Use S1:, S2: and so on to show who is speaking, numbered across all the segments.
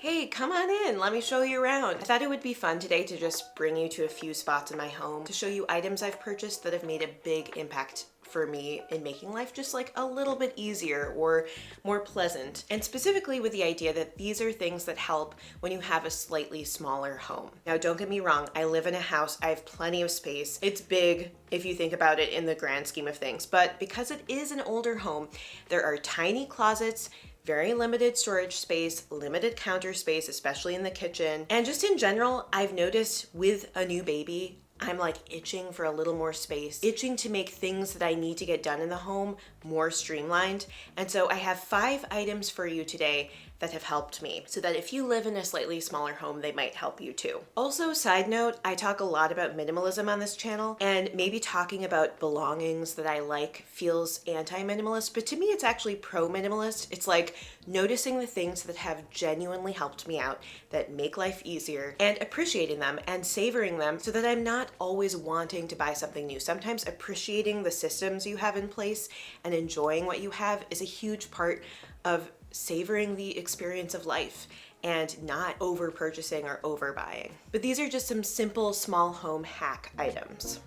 S1: Hey, come on in, let me show you around. I thought it would be fun today to just bring you to a few spots in my home to show you items I've purchased that have made a big impact for me in making life just like a little bit easier or more pleasant. And specifically with the idea that these are things that help when you have a slightly smaller home. Now, don't get me wrong, I live in a house, I have plenty of space. It's big if you think about it in the grand scheme of things, but because it is an older home, there are tiny closets, very limited storage space, limited counter space, especially in the kitchen. And just in general, I've noticed with a new baby, I'm like itching for a little more space, itching to make things that I need to get done in the home more streamlined. And so I have 5 items for you today that have helped me so that if you live in a slightly smaller home, they might help you too. Also, side note, I talk a lot about minimalism on this channel, and maybe talking about belongings that I like feels anti-minimalist, but to me it's actually pro-minimalist. It's like noticing the things that have genuinely helped me out, that make life easier, and appreciating them and savoring them so that I'm not always wanting to buy something new. Sometimes appreciating the systems you have in place and enjoying what you have is a huge part of savoring the experience of life and not over purchasing or overbuying. But these are just some simple small home hack items.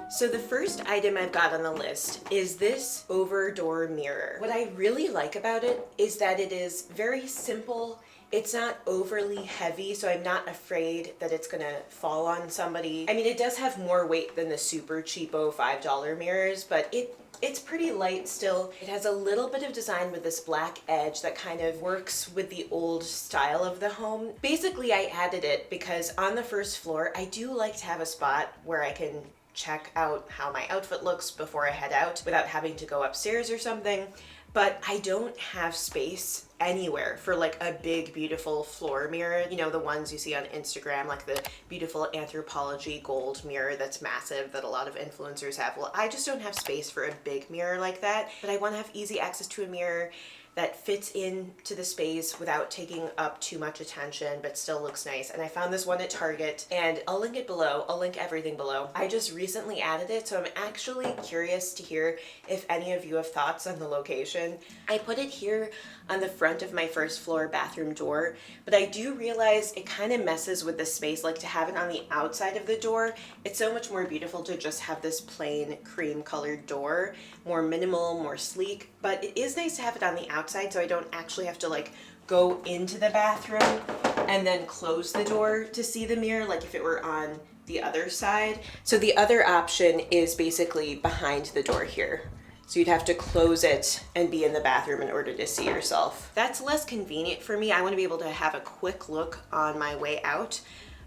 S1: So the first item I've got on the list is this over door mirror. What I really like about it is that it is very simple. It's not overly heavy, so I'm not afraid that it's gonna fall on somebody. I mean, it does have more weight than the super cheapo $5 mirrors, but it's pretty light still. It has a little bit of design with this black edge that kind of works with the old style of the home. Basically, I added it because on the first floor, I do like to have a spot where I can check out how my outfit looks before I head out without having to go upstairs or something. But I don't have space anywhere for like a big, beautiful floor mirror. You know, the ones you see on Instagram, like the beautiful Anthropologie gold mirror that's massive that a lot of influencers have. Well, I just don't have space for a big mirror like that, but I want to have easy access to a mirror that fits into the space without taking up too much attention, but still looks nice. And I found this one at Target, and I'll link it below. I'll link everything below. I just recently added it, so I'm actually curious to hear if any of you have thoughts on the location. I put it here on the front of my first floor bathroom door, but I do realize it kind of messes with the space. Like, to have it on the outside of the door, it's so much more beautiful to just have this plain cream colored door, more minimal, more sleek, but it is nice to have it on the outside so I don't actually have to like go into the bathroom and then close the door to see the mirror like if it were on the other side. So the other option is basically behind the door here. So you'd have to close it and be in the bathroom in order to see yourself. That's less convenient for me. I want to be able to have a quick look on my way out,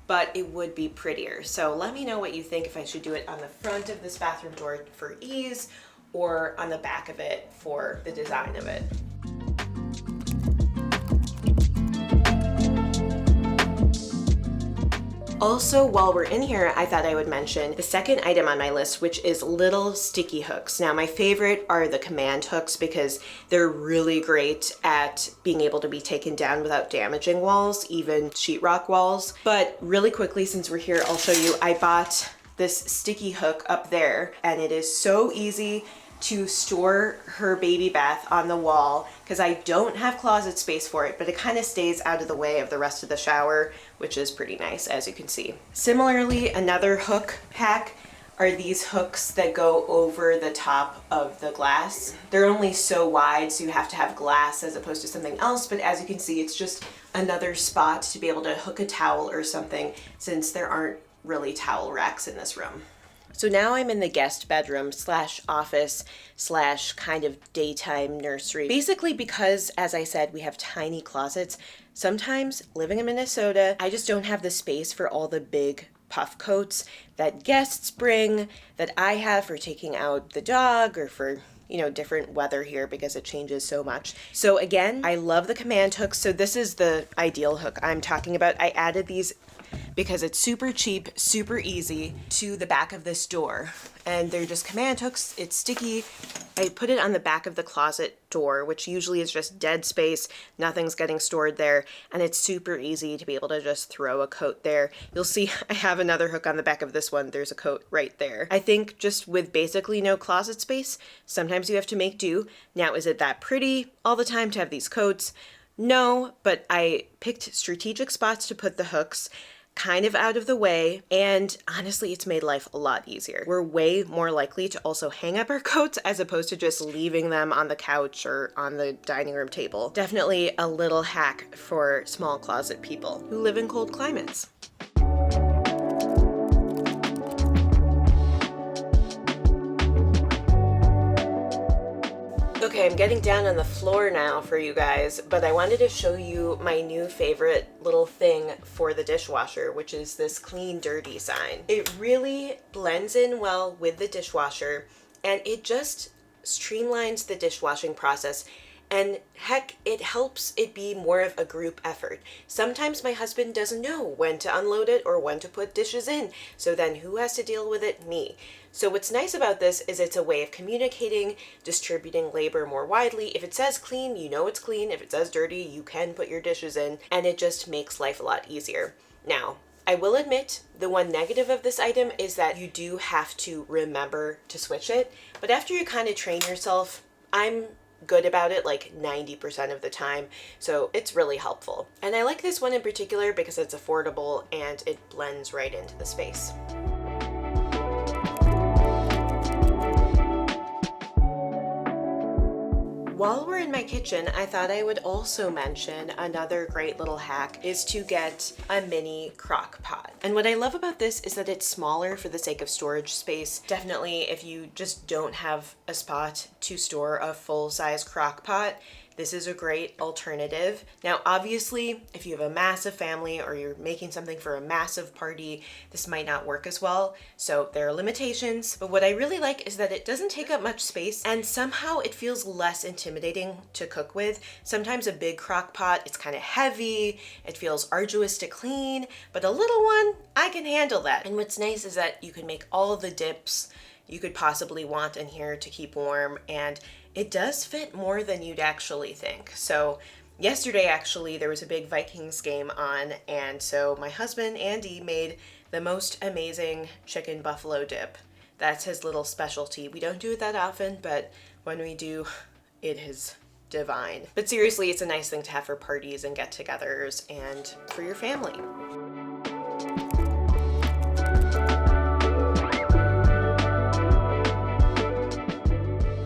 S1: but it would be prettier. So let me know what you think, if I should do it on the front of this bathroom door for ease or on the back of it for the design of it. Also, while we're in here, I thought I would mention the second item on my list, which is little sticky hooks. Now, my favorite are the command hooks because they're really great at being able to be taken down without damaging walls, even sheetrock walls. But really quickly, since we're here, I'll show you, I bought this sticky hook up there, and it is so easy to store her baby bath on the wall because I don't have closet space for it, but it kind of stays out of the way of the rest of the shower, which is pretty nice, as you can see. Similarly, another hook hack are these hooks that go over the top of the glass. They're only so wide, so you have to have glass as opposed to something else, but as you can see, it's just another spot to be able to hook a towel or something, since there aren't really towel racks in this room. So now I'm in the guest bedroom slash office slash kind of daytime nursery. Basically because, as I said, we have tiny closets. Sometimes living in Minnesota, I just don't have the space for all the big puff coats that guests bring, that I have for taking out the dog or for, you know, different weather here because it changes so much. So again, I love the command hooks. So this is the ideal hook I'm talking about. I added these because it's super cheap, super easy, to the back of this door. And they're just command hooks. It's sticky. I put it on the back of the closet door, which usually is just dead space. Nothing's getting stored there. And it's super easy to be able to just throw a coat there. You'll see I have another hook on the back of this one. There's a coat right there. I think just with basically no closet space, sometimes you have to make do. Now, is it that pretty all the time to have these coats? No, but I picked strategic spots to put the hooks kind of out of the way, and honestly, it's made life a lot easier. We're way more likely to also hang up our coats as opposed to just leaving them on the couch or on the dining room table. Definitely a little hack for small closet people who live in cold climates. Okay, I'm getting down on the floor now for you guys, but I wanted to show you my new favorite little thing for the dishwasher, which is this clean dirty sign. It really blends in well with the dishwasher, and it just streamlines the dishwashing process. And heck, it helps it be more of a group effort. Sometimes my husband doesn't know when to unload it or when to put dishes in. So then who has to deal with it? Me. So what's nice about this is it's a way of communicating, distributing labor more widely. If it says clean, you know it's clean. If it says dirty, you can put your dishes in, and it just makes life a lot easier. Now, I will admit the one negative of this item is that you do have to remember to switch it. But after you kind of train yourself, I'm good about it like 90% of the time, so it's really helpful. And I like this one in particular because it's affordable and it blends right into the space. While we're in my kitchen, I thought I would also mention another great little hack is to get a mini crock pot. And what I love about this is that it's smaller for the sake of storage space. Definitely if you just don't have a spot to store a full-size crock pot, this is a great alternative. Now, obviously, if you have a massive family or you're making something for a massive party, this might not work as well. So there are limitations, but what I really like is that it doesn't take up much space and somehow it feels less intimidating to cook with. Sometimes a big crock pot, it's kind of heavy, it feels arduous to clean, but a little one, I can handle that. And what's nice is that you can make all of the dips you could possibly want in here to keep warm, and it does fit more than you'd actually think. So yesterday, actually, there was a big Vikings game on, and so my husband, Andy, made the most amazing chicken buffalo dip. That's his little specialty. We don't do it that often, but when we do, it is divine. But seriously, it's a nice thing to have for parties and get-togethers and for your family.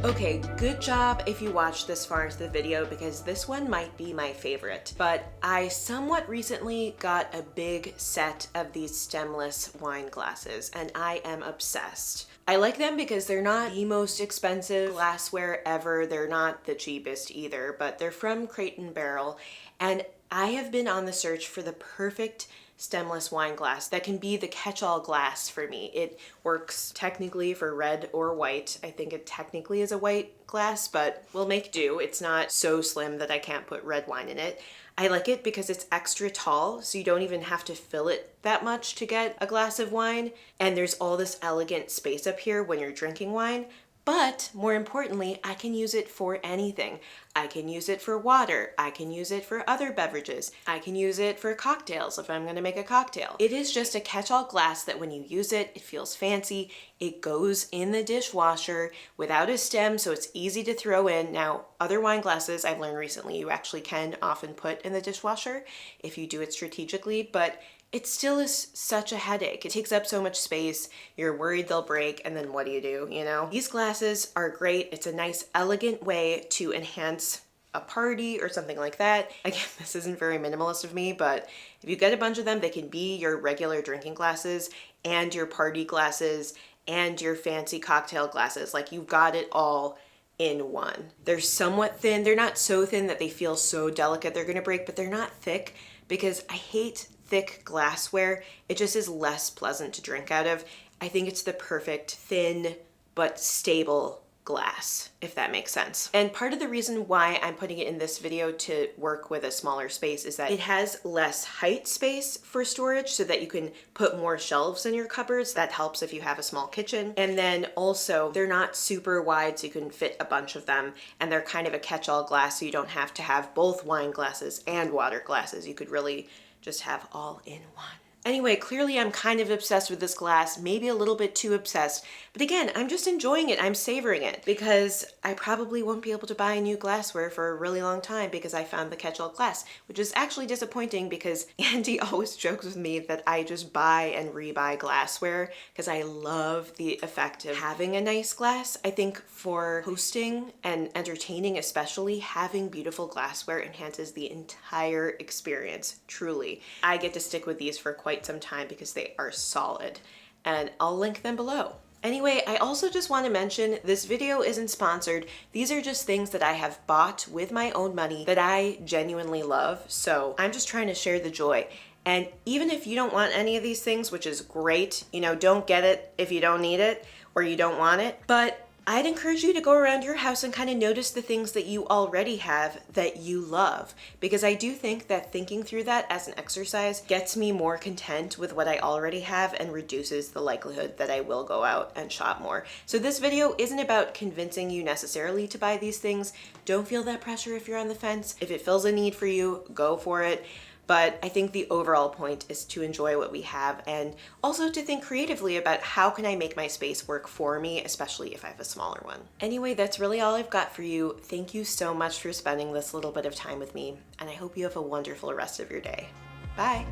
S1: Okay, good job if you watched this far into the video because this one might be my favorite. But I somewhat recently got a big set of these stemless wine glasses and I am obsessed. I like them because they're not the most expensive glassware ever. They're not the cheapest either, but they're from Crate & Barrel, and I have been on the search for the perfect stemless wine glass that can be the catch-all glass for me. It works technically for red or white. I think it technically is a white glass, but we'll make do. It's not so slim that I can't put red wine in it. I like it because it's extra tall, so you don't even have to fill it that much to get a glass of wine. And there's all this elegant space up here when you're drinking wine. But more importantly, I can use it for anything. I can use it for water. I can use it for other beverages. I can use it for cocktails if I'm going to make a cocktail. It is just a catch-all glass that when you use it, it feels fancy. It goes in the dishwasher without a stem, so it's easy to throw in. Now, other wine glasses I've learned recently you actually can often put in the dishwasher if you do it strategically, but it still is such a headache. It takes up so much space, you're worried they'll break, and then what do, you know? These glasses are great. It's a nice, elegant way to enhance a party or something like that. Again, this isn't very minimalist of me, but if you get a bunch of them, they can be your regular drinking glasses and your party glasses and your fancy cocktail glasses. Like, you've got it all in one. They're somewhat thin. They're not so thin that they feel so delicate they're gonna break, but they're not thick because I hate thick glassware. It just is less pleasant to drink out of. I think it's the perfect thin but stable glass, if that makes sense. And part of the reason why I'm putting it in this video to work with a smaller space is that it has less height space for storage so that you can put more shelves in your cupboards. That helps if you have a small kitchen. And then also they're not super wide so you can fit a bunch of them, and they're kind of a catch-all glass so you don't have to have both wine glasses and water glasses. You could really just have all in one. Anyway, clearly I'm kind of obsessed with this glass, maybe a little bit too obsessed, but again, I'm just enjoying it. I'm savoring it because I probably won't be able to buy new glassware for a really long time because I found the catch-all glass, which is actually disappointing because Andy always jokes with me that I just buy and rebuy glassware because I love the effect of having a nice glass. I think for hosting and entertaining especially, having beautiful glassware enhances the entire experience, truly. I get to stick with these for quite some time because they are solid, and I'll link them below. Anyway, I also just want to mention this video isn't sponsored. These are just things that I have bought with my own money that I genuinely love. So I'm just trying to share the joy. And even if you don't want any of these things, which is great, you know, don't get it if you don't need it or you don't want it. But I'd encourage you to go around your house and kind of notice the things that you already have that you love, because I do think that thinking through that as an exercise gets me more content with what I already have and reduces the likelihood that I will go out and shop more. So this video isn't about convincing you necessarily to buy these things. Don't feel that pressure if you're on the fence. If it fills a need for you, go for it. But I think the overall point is to enjoy what we have and also to think creatively about how can I make my space work for me, especially if I have a smaller one. Anyway, that's really all I've got for you. Thank you so much for spending this little bit of time with me, and I hope you have a wonderful rest of your day. Bye.